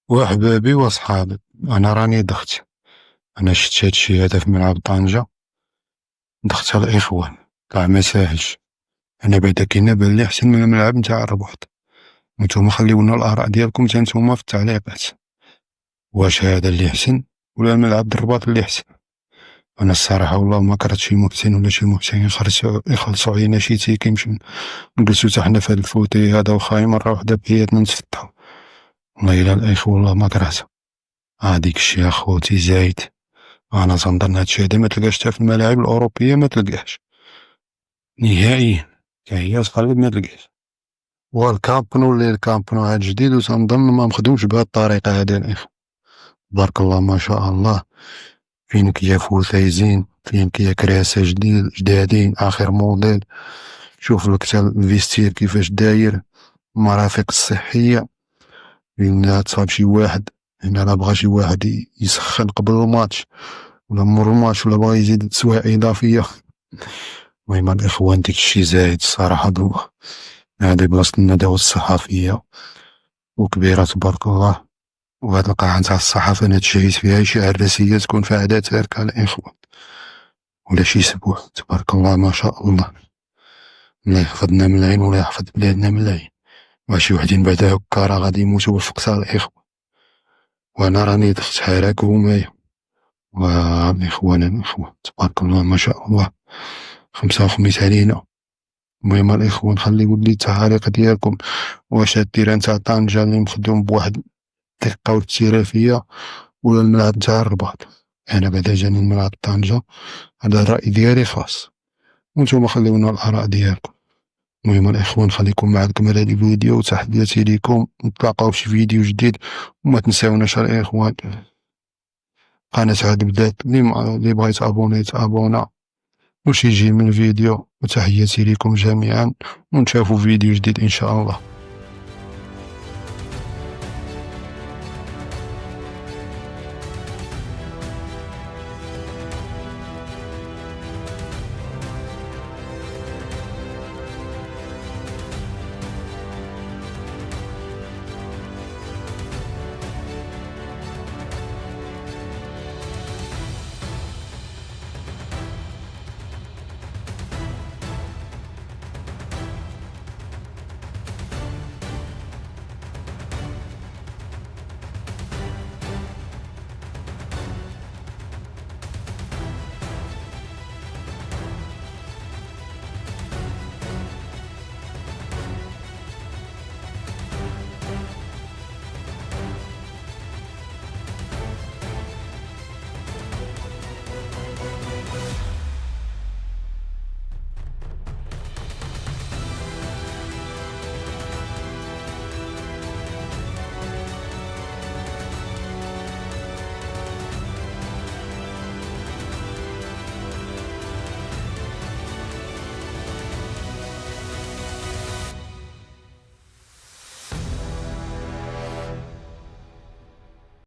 وأحبابي وأصحابي، أنا راني دخت. أنا شفت هادشي هذا في ملعب طنجة، دخت على الإخوان كاع ما ساهلش. أنا بعدا كاين بان لي أحسن من الملعب نتاع الرباط. نتوما خليونا الآراء ديالكم تا نتوما في التعليقات، واش هذا اللي أحسن ولا الملعب د الرباط اللي أحسن؟ أنا الصراحة والله ما كرهت شي محسن ولا شي محسن يخلصوا علينا شي تيكي كيمشيو نجلسو حتى حنا في هاد الفوتي هذا، وخاي مرة وحدة بحياتنا نتفتحو. والله إلا الإخوة والله ما كرهتها. ديك الشي أخوتي زايد. أنا تنظن هادشي هادا ما تلقاش حتى في الملاعب الأوروبية، ما تلقاهش نهائيا، حتى هي تقريبا ما تلقاش. والكامب نو اللي الكامب نو هاد جديد، وتنظن ما مخدومش بهاد الطريقة هادي الإخوة. تبارك الله ما شاء الله، فين كيا فوتايزين، فين كيا كراسة جدادين آخر موديل. شوف لك تا الفيستير كيفاش داير، المرافق الصحية. وين تصاب شي واحد هنا لا بغا شي واحد يسخن قبل الماتش ولا مور الماتش، ولا بغا يزيد سوايع إضافية. المهم الإخوان ديك الشي زايد الصراحة. هادي بلاصة الندوة الصحفية وكبيرة تبارك الله. وهاد القاعة نتاع الصحافة أنا تشهيت فيها شي عراسية تكون في عادات تاركة الإخوان، ولا شي سبوع. تبارك الله ما شاء الله، الله يحفظنا من العين ولا يحفظ بلادنا من العين. وشي وحدين بعدا هكا راه غادي يموتو بالفقصان الإخوة. وأنا راني دخت حراك وهمايا. والإخوان تبارك الله ما شاء الله، خمسة وخميس علينا. المهم الإخوة نخليو لي التعاليق ديالكم، واش هاد التيران تاع طنجة اللي مخدوم بواحد الدقة والاحترافية، ولا الملعب تاع الرباط؟ أنا بعدا جاني الملعب طنجة، هذا الرأي ديالي خاص، وانتوما خليونا الآراء ديالكم. المهم الإخوة نخليكم مع الكمال هاد الفيديو، وتحياتي ليكم، نتلاقاو في فيديو جديد. وما تنساوناش الإخوان قناة عاد بدات، اللي بغا يتابونا يتابونا وش يجي من الفيديو. وتحياتي لكم جميعا، ونشوفوا فيديو جديد إن شاء الله.